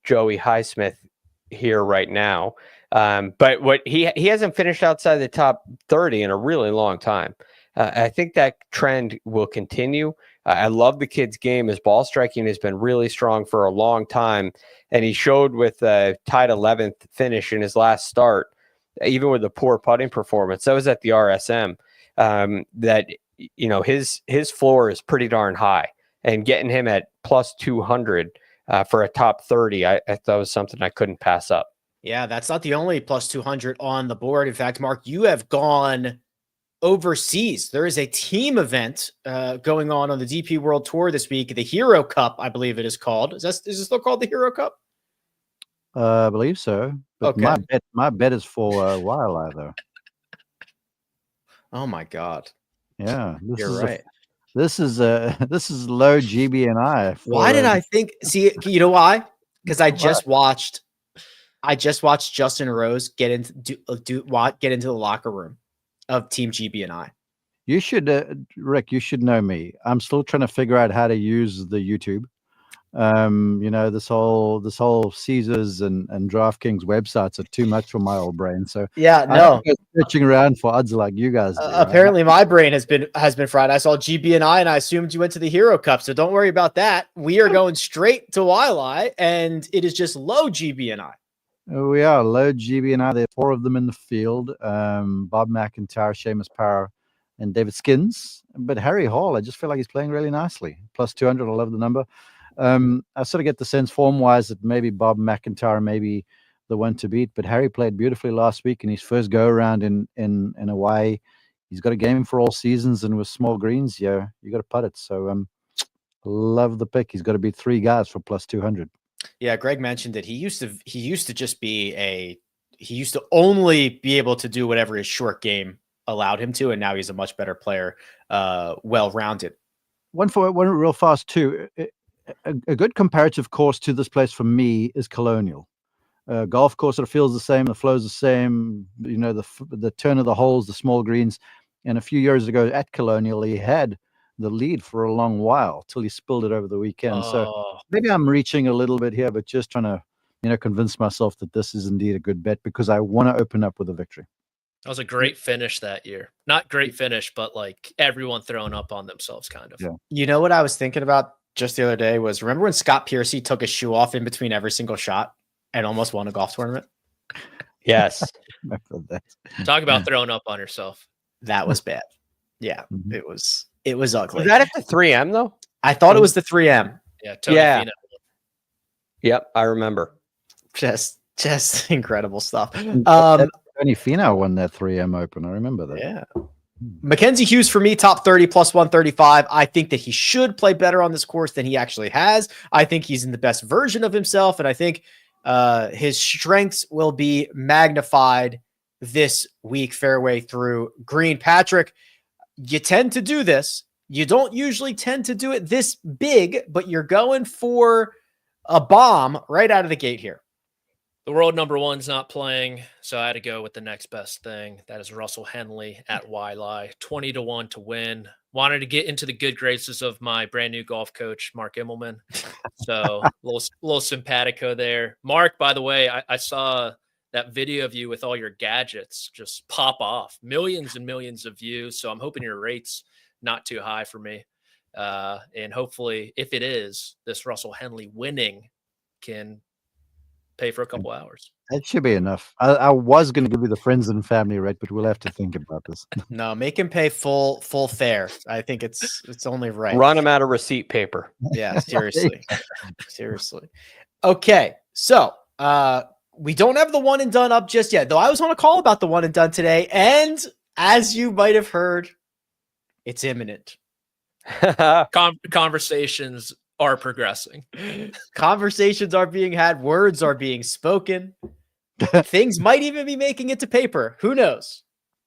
Joey Highsmith here right now, but what he hasn't finished outside the top 30 in a really long time. I think that trend will continue. I love the kid's game. His ball striking has been really strong for a long time. And he showed with a tied 11th finish in his last start, even with a poor putting performance. That was at the RSM. That, you know, his floor is pretty darn high. And getting him at plus 200 for a top 30, I thought was something I couldn't pass up. Yeah, that's not the only plus 200 on the board. In fact, Mark, you have gone overseas. There is a team event going on the DP World Tour this week, the Hero Cup, I believe it is called. Is it still called the Hero Cup? I believe so. But okay. My bet is for Wildlife, though. Oh my God! Yeah, you're right. This is low GB&I. Why did I think? See, you know why? Because I just watched Justin Rose get into the locker room of Team GB&I. You should, Rick. You should know me. I'm still trying to figure out how to use the YouTube. You know, this whole Caesars and DraftKings websites are too much for my old brain. So yeah, no, searching around for odds like you guys do, apparently my brain has been fried. I saw GB&I and I assumed you went to the Hero Cup. So don't worry about that. We are going straight to Wildlife, and it is just low GB&I. We are low GB&I. There are 4 of them in the field. Bob McIntyre, Seamus Power, and David Skins. But Harry Hall, I just feel like he's playing really nicely. Plus 200, I love the number. I sort of get the sense form-wise that maybe Bob McIntyre may be the one to beat. But Harry played beautifully last week in his first go-around in Hawaii. He's got a game for all seasons, and with small greens, yeah, you got to putt it. So love the pick. He's got to beat 3 guys for plus 200. Yeah, Greg mentioned that he used to only be able to do whatever his short game allowed him to, and now he's a much better player, well-rounded. One real fast too. A good comparative course to this place for me is Colonial. Golf course sort of feels the same, the flow's the same. You know, the turn of the holes, the small greens. And a few years ago at Colonial, he had the lead for a long while till he spilled it over the weekend. So Oh, maybe I'm reaching a little bit here, but just trying to, convince myself that this is indeed a good bet because I want to open up with a victory. that was a great finish that year. Not great finish, but like everyone throwing up on themselves, kind of. Yeah. You know what I was thinking about just the other day was, remember when Scott Piercy took his shoe off in between every single shot and almost won a golf tournament? Yes. Talk about throwing up on yourself. That was bad. Yeah, Mhm. it was ugly. Was that at the 3M though? I thought it was the 3M. Yeah, Tony Yeah. Finau. Yep, I remember. Just incredible stuff. Tony Finau won that 3M Open. I remember that. Yeah. Mackenzie Hughes for me, top 30 plus 135. I think that he should play better on this course than he actually has. I think he's in the best version of himself, and I think his strengths will be magnified this week, fairway through green. Patrick, you tend to do this. You don't usually tend to do it this big, but you're going for a bomb right out of the gate here. The world number one's not playing, so I had to go with the next best thing. That is Russell Henley at Waialae, 20-1 to win. Wanted to get into the good graces of my brand new golf coach, Mark Immelman. So a little simpatico there. Mark, by the way, I saw that video of you with all your gadgets just pop off. Millions and millions of views. So I'm hoping your rate's not too high for me. And hopefully, if it is, this Russell Henley winning can pay for a couple hours. That should be enough. I was going to give you the friends and family rate, but we'll have to think about this. No, make him pay full fare. I think it's only right. Run him out of receipt paper. Yeah, seriously. Seriously. Okay, so we don't have the one and done up just yet, though I was on a call about the one and done today, and as you might have heard, it's imminent. Conversations are progressing. Conversations are being had. Words are being spoken. Things might even be making it to paper. Who knows?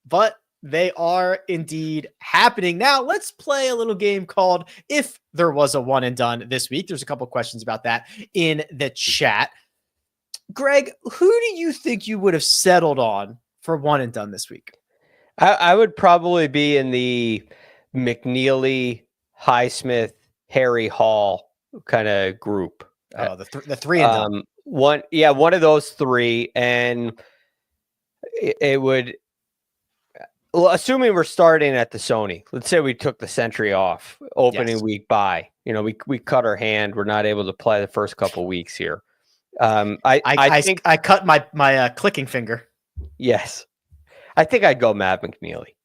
But they are indeed happening. Now, let's play a little game called If There Was a One and Done this week. There's a couple questions about that in the chat. Greg, who do you think you would have settled on for one and done this week? I would probably be in the McNeely, Highsmith, Harry Hall kind of group. Oh, the three and done. One of those three, and it would. Well, assuming we're starting at the Sony, let's say we took the Century off opening week bye. We cut our hand. We're not able to play the first couple weeks here. I think I cut my clicking finger. Yes, I think I'd go Matt McNeely.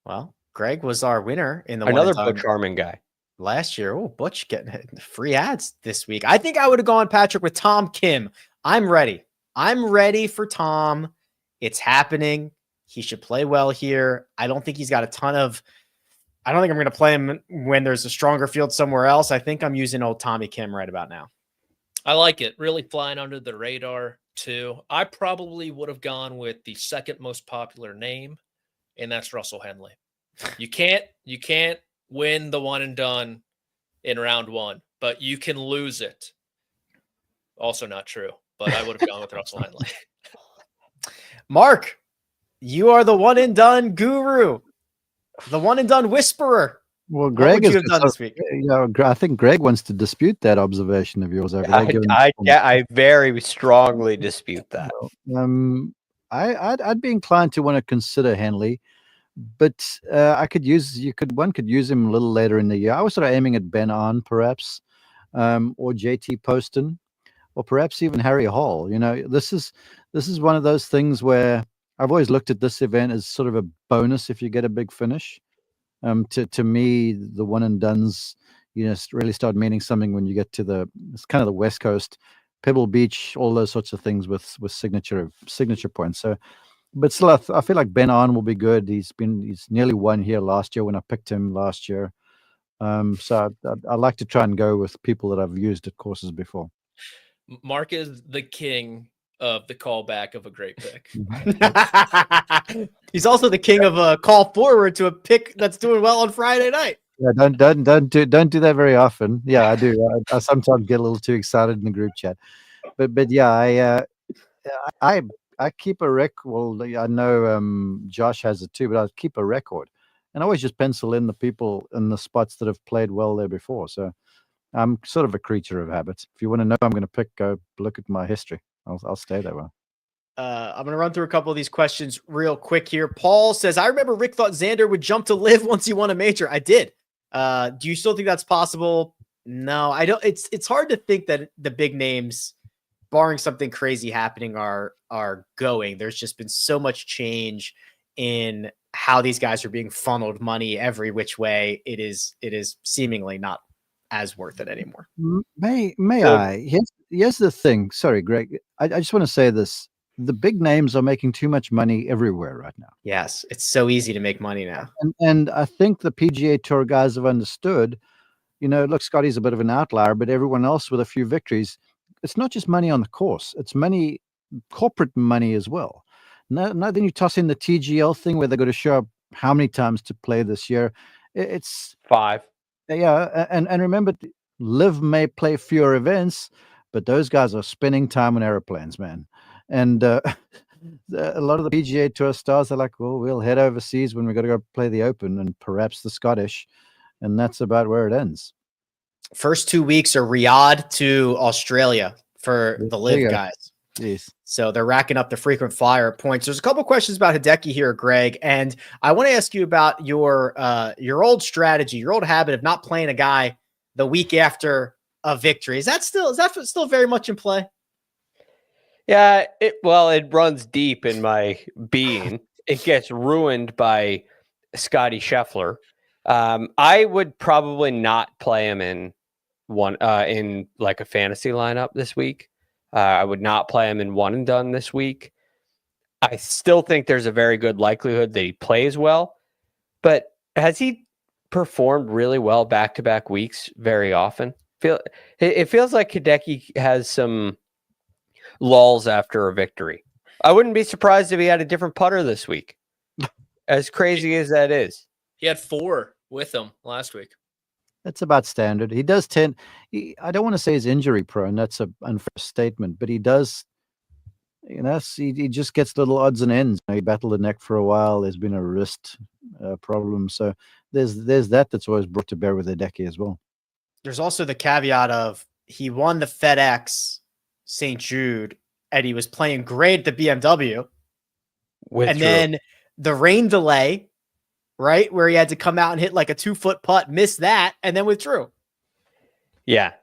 Well, Greg was our winner in the another DuCharme guy last year. Oh, Butch getting free ads this week. I think I would have gone Patrick with Tom Kim. I'm ready. I'm ready for Tom. It's happening. He should play well here. I don't think he's got a ton of. I don't think I'm going to play him when there's a stronger field somewhere else. I think I'm using old Tommy Kim right about now. I like it. Really flying under the radar too. I probably would have gone with the second most popular name, and that's Russell Henley. You can't win the one and done in round one, but you can lose it. Also not true, but I would have gone with Russell Henley. Mark, you are the one and done guru, the one and done whisperer. Well, Greg has done this week. I think Greg wants to dispute that observation of yours. I very strongly dispute that. I'd be inclined to want to consider Henley, but one could use him a little later in the year. I was sort of aiming at Ben Ahn, perhaps, or JT Poston, or perhaps even Harry Hall. This is one of those things where I've always looked at this event as sort of a bonus if you get a big finish. To me, the one and dones, really start meaning something when you get to it's kind of the West Coast, Pebble Beach, all those sorts of things with signature points. So, but still, I feel like Ben Ahn will be good. He's nearly won here last year when I picked him last year. So I like to try and go with people that I've used at courses before. Mark is the king of the callback of a great pick. He's also the king of a call forward to a pick that's doing well on Friday night. Yeah, don't do that very often. Yeah, I do. I sometimes get a little too excited in the group chat, but yeah, I keep a record. Well, I know Josh has it too, but I keep a record, and I always just pencil in the people in the spots that have played well there before. So I'm sort of a creature of habit. If you want to know, I'm going to pick. Go look at my history. I'll stay that way. I'm going to run through a couple of these questions real quick here. Paul says, I remember Rick thought Xander would jump to live once he won a major. I did. Do you still think that's possible? No, I don't. It's hard to think that the big names, barring something crazy happening, are going. There's just been so much change in how these guys are being funneled money every which way. It is seemingly not as worth it anymore. May I? Here's the thing. Sorry, Greg. I just want to say this. The big names are making too much money everywhere right now. Yes, it's so easy to make money now. And I think the PGA Tour guys have understood, look, Scottie's a bit of an outlier, but everyone else with a few victories, it's not just money on the course. It's money, corporate money as well. Now then you toss in the TGL thing where they're going to show up how many times to play this year. It's 5. Yeah. And remember, Liv may play fewer events, but those guys are spending time on airplanes, man. And a lot of the PGA Tour stars are like, well, we'll head overseas when we got to go play the Open and perhaps the Scottish. And that's about where it ends. First 2 weeks are Riyadh to Australia for the Live guys. Yes. So they're racking up the frequent flyer points. There's a couple questions about Hideki here, Greg, and I want to ask you about your old strategy, your old habit of not playing a guy the week after a victory. Is that still very much in play? Yeah, it runs deep in my being. It gets ruined by Scottie Scheffler. I would probably not play him in like a fantasy lineup this week. I would not play him in one and done this week. I still think there's a very good likelihood that he plays well, but has he performed really well back-to-back weeks very often? It feels like Hideki has some lulls after a victory. I wouldn't be surprised if he had a different putter this week. As crazy as that is. He had 4 with him last week. That's about standard. He does tend, I don't want to say he's injury prone. That's an unfair statement, but he does, he just gets little odds and ends. He battled the neck for a while. There's been a wrist problem. So there's that's always brought to bear with Hideki as well. There's also the caveat of he won the FedEx St. Jude and he was playing great at the BMW. And then the rain delay, right, where he had to come out and hit like a 2-foot putt, missed that, and then withdrew. Yeah.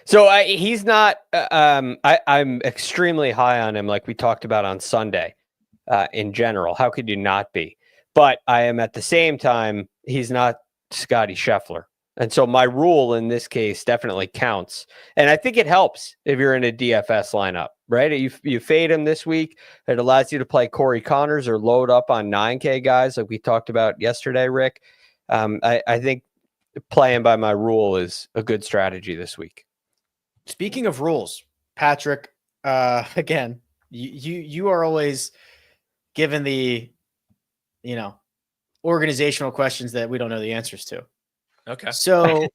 So he's not. I'm extremely high on him, like we talked about on Sunday. In general, how could you not be? But I am at the same time. He's not Scottie Scheffler, and so my rule in this case definitely counts. And I think it helps if you're in a DFS lineup, right? You fade him this week. It allows you to play Corey Connors or load up on 9K guys like we talked about yesterday, Rick. I think playing by my rule is a good strategy this week. Speaking of rules, Patrick, again, you are always given the, organizational questions that we don't know the answers to. Okay. So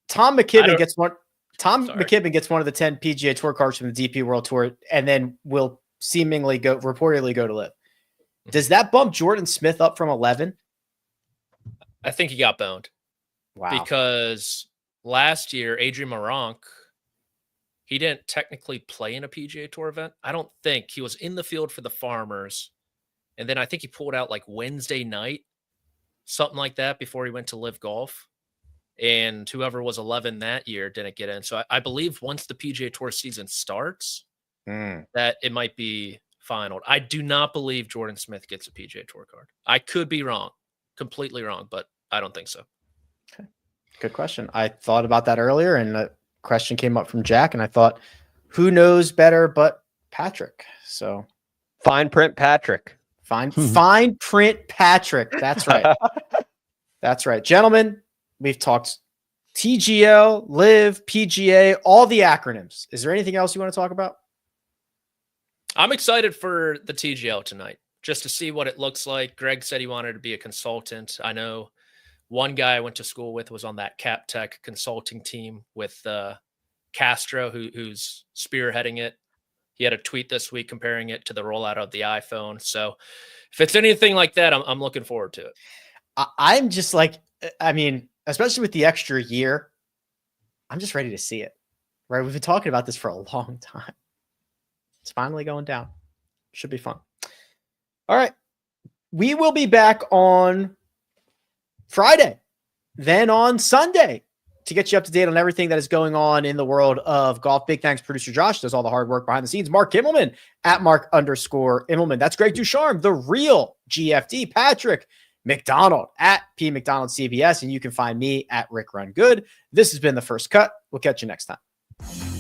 Tom McKibben gets one. McKibben gets one of the 10 PGA Tour cards from the DP World Tour, and then will reportedly go to Live. Does that bump Jordan Smith up from 11? I think he got boned. Wow. Because last year, Adrian Maronk, he didn't technically play in a PGA Tour event. I don't think. He was in the field for the Farmers. And then I think he pulled out like Wednesday night, something like that, before he went to Live Golf. And whoever was 11 that year didn't get in. So I believe once the PGA Tour season starts, that it might be final. I do not believe Jordan Smith gets a PGA Tour card. I could be wrong, completely wrong, but I don't think so. Okay. Good question. I thought about that earlier, and a question came up from Jack, and I thought, who knows better but Patrick? So fine print Patrick. Fine print Patrick. That's right. That's right. Gentlemen, we've talked TGL, Live, PGA, all the acronyms. Is there anything else you want to talk about? I'm excited for the TGL tonight, just to see what it looks like. Greg said he wanted to be a consultant. I know one guy I went to school with was on that Cap Tech consulting team with Castro, who's spearheading it. He had a tweet this week comparing it to the rollout of the iPhone. So if it's anything like that, I'm looking forward to it. I'm just like, I mean, especially with the extra year, I'm just ready to see it. Right? We've been talking about this for a long time. It's finally going down. Should be fun. All right. We will be back on Friday, then on Sunday to get you up to date on everything that is going on in the world of golf. Big thanks, producer Josh, does all the hard work behind the scenes. Mark Immelman at Mark_Immelman. That's Greg DuCharme, the real GFD. Patrick McDonald at P McDonald CBS, and you can find me at Rick Run Good. This has been The First Cut. We'll catch you next time.